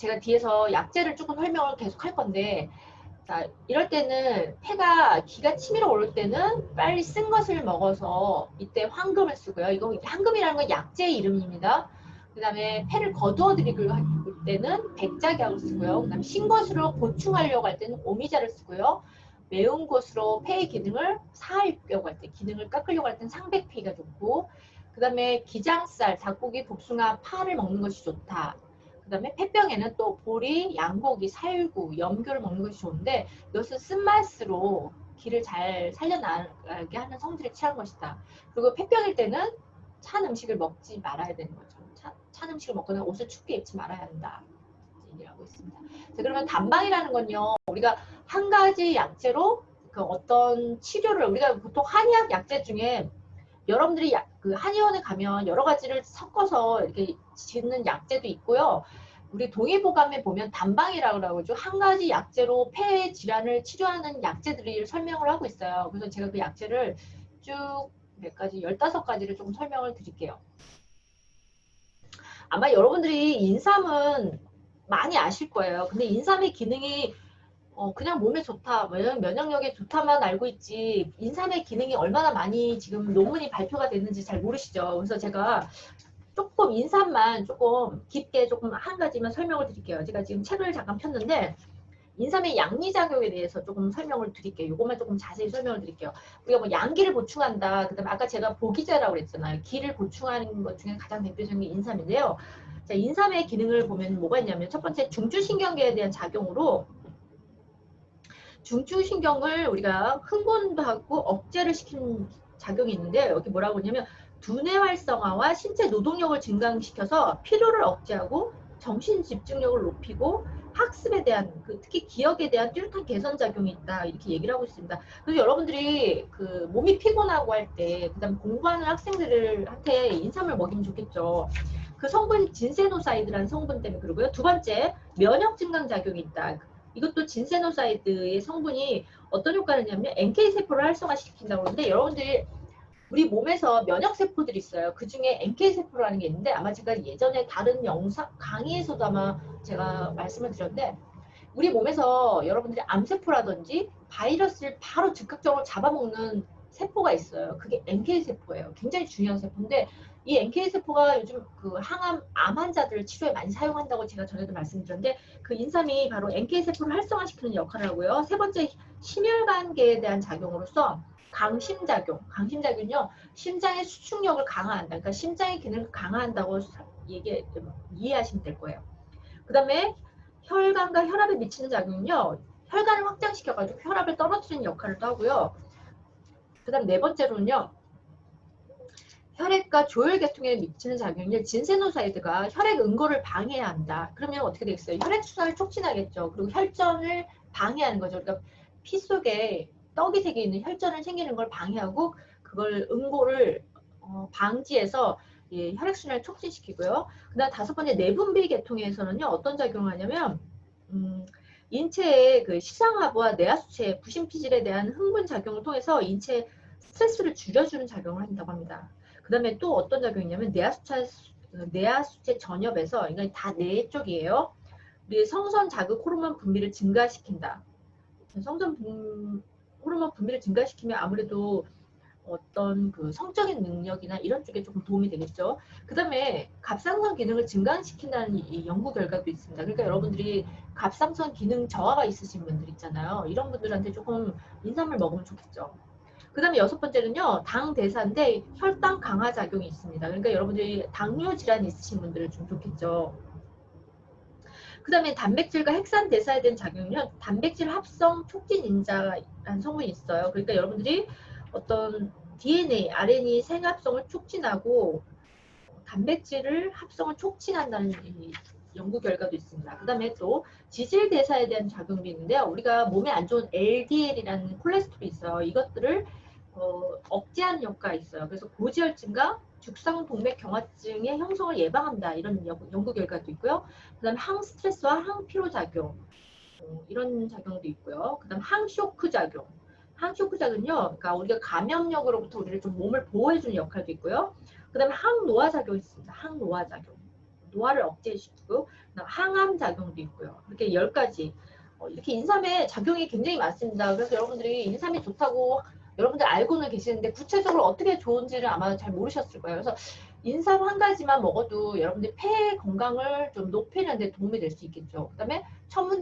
제가 뒤에서 약재를 조금 설명을 계속 할 건데, 자, 이럴 때는 폐가 기가 치밀어 오를 때는 빨리 쓴 것을 먹어서 이때 황금을 쓰고요. 이거 황금이라는 건 약재의 이름입니다. 그 다음에 폐를 거두어 드리고 할 때는 백작약을 쓰고요. 그 다음에 신 것으로 보충하려고 할 때는 오미자를 쓰고요. 매운 것으로 폐의 기능을 사하려고 할 때, 기능을 깎으려고 할 때는 상백피가 좋고, 그 다음에 기장살, 닭고기, 복숭아, 파를 먹는 것이 좋다. 그 다음에 폐병에는 또 보리, 양고기, 살구, 염교를 먹는 것이 좋은데, 이것은 쓴맛으로 기를 잘 살려나가게 하는 성질을 취한 것이다. 그리고 폐병일 때는 찬 음식을 먹지 말아야 되는 거죠. 찬 음식을 먹거나 옷을 춥게 입지 말아야 한다. 얘기를 하고 있습니다. 자, 그러면 단방이라는 건요, 우리가 한 가지 약재로 그 어떤 치료를, 우리가 보통 한의학 약재 중에 여러분들이 그 한의원에 가면 여러 가지를 섞어서 이렇게 짓는 약재도 있고요. 우리 동의보감에 보면 단방이라고 그러죠. 한 가지 약재로 폐 질환을 치료하는 약재들을 설명을 하고 있어요. 그래서 제가 그 약재를 쭉 몇 가지, 15가지를 조금 설명을 드릴게요. 아마 여러분들이 인삼은 많이 아실 거예요. 근데 인삼의 기능이 그냥 몸에 좋다, 면역력에 좋다만 알고 있지, 인삼의 기능이 얼마나 많이 지금 논문이 발표가 됐는지 잘 모르시죠. 그래서 제가 조금 인삼만 조금 깊게 조금 한 가지만 설명을 드릴게요. 제가 지금 책을 잠깐 폈는데, 인삼의 양리작용에 대해서 조금 설명을 드릴게요. 이것만 조금 자세히 설명을 드릴게요. 우리가 뭐 양기를 보충한다. 그 다음에 아까 제가 보기자라고 그랬잖아요. 기를 보충하는 것 중에 가장 대표적인 게 인삼인데요. 자, 인삼의 기능을 보면 뭐가 있냐면, 첫 번째 중추신경계에 대한 작용으로, 중추신경을 우리가 흥분도 하고 억제를 시키는 작용이 있는데, 여기 뭐라고 하냐면 두뇌 활성화와 신체 노동력을 증강시켜서 피로를 억제하고 정신 집중력을 높이고 학습에 대한 특히 기억에 대한 뚜렷한 개선 작용이 있다, 이렇게 얘기를 하고 있습니다. 그래서 여러분들이 그 몸이 피곤하고 할 때, 그다음 공부하는 학생들한테 인삼을 먹이면 좋겠죠. 그 성분 진세노사이드라는 성분 때문에 그러고요. 두 번째, 면역 증강 작용이 있다. 이것도 진세노사이드의 성분이 어떤 효과를 하냐면 NK세포를 활성화시킨다고 하는데, 여러분들이 우리 몸에서 면역세포들이 있어요. 그 중에 NK세포라는 게 있는데, 아마 제가 예전에 다른 영상 강의에서도 아마 제가 말씀을 드렸는데, 우리 몸에서 여러분들이 암세포라든지 바이러스를 바로 즉각적으로 잡아먹는 세포가 있어요. 그게 NK세포예요. 굉장히 중요한 세포인데, 이 NK세포가 요즘 그 암 환자들 치료에 많이 사용한다고 제가 전에도 말씀드렸는데, 그 인삼이 바로 NK세포를 활성화시키는 역할을 하고요. 세 번째, 심혈관계에 대한 작용으로서 강심작용. 강심작용은요, 심장의 수축력을 강화한다. 그러니까 심장의 기능을 강화한다고 이해하시면 될 거예요. 그 다음에 혈관과 혈압에 미치는 작용은요, 혈관을 확장시켜가지고 혈압을 떨어뜨리는 역할을 또 하고요. 그 다음 네 번째로는요, 혈액과 조혈계통에 미치는 작용이 진세노사이드가 혈액 응고를 방해해야 한다. 그러면 어떻게 되겠어요? 혈액순환을 촉진하겠죠. 그리고 혈전을 방해하는 거죠. 그러니까 피 속에 떡이 새겨 있는 혈전을 생기는 걸 방해하고 그걸 응고를 방지해서 혈액순환을 촉진시키고요. 그 다음 다섯 번째, 내분비 계통에서는요, 어떤 작용을 하냐면 인체의 그 시상하부와 뇌하수체, 부신피질에 대한 흥분 작용을 통해서 인체의 스트레스를 줄여주는 작용을 한다고 합니다. 그 다음에 또 어떤 작용이 있냐면 뇌하수체 전엽에서, 이건 다 뇌 쪽이에요. 우리 성선 자극 호르몬 분비를 증가시킨다. 호르몬 분비를 증가시키면 아무래도 어떤 그 성적인 능력이나 이런 쪽에 조금 도움이 되겠죠. 그 다음에 갑상선 기능을 증강시킨다는 이 연구 결과도 있습니다. 그러니까 여러분들이 갑상선 기능 저하가 있으신 분들 있잖아요. 이런 분들한테 조금 인삼을 먹으면 좋겠죠. 그 다음에 여섯 번째는요, 당 대사인데 혈당 강화 작용이 있습니다. 그러니까 여러분들이 당뇨 질환이 있으신 분들은 좀 좋겠죠. 그 다음에 단백질과 핵산 대사에 대한 작용은요, 단백질 합성 촉진 인자라는 성분이 있어요. 그러니까 여러분들이 어떤 DNA, RNA 생합성을 촉진하고 단백질을 합성을 촉진한다는 이 연구 결과도 있습니다. 그 다음에 또 지질 대사에 대한 작용도 있는데요. 우리가 몸에 안 좋은 LDL이라는 콜레스테롤이 있어요. 이것들을 억제하는 효과가 있어요. 그래서 고지혈증과 죽상동맥경화증의 형성을 예방한다. 이런 연구 결과도 있고요. 그 다음 항스트레스와 항피로 작용, 이런 작용도 있고요. 그 다음 항쇼크 작용. 항쇼크 작용은요, 그러니까 우리가 감염력으로부터 우리를 좀 몸을 보호해주는 역할도 있고요. 그 다음에 항노화 작용이 있습니다. 항노화 작용. 노화를 억제시키고 항암 작용도 있고요. 이렇게 10가지 이렇게 인삼의 작용이 굉장히 많습니다. 그래서 여러분들이 인삼이 좋다고 여러분들 알고는 계시는데 구체적으로 어떻게 좋은지를 아마 잘 모르셨을 거예요. 그래서 인삼 한 가지만 먹어도 여러분들 폐 건강을 좀 높이는 데 도움이 될 수 있겠죠. 그다음에 천문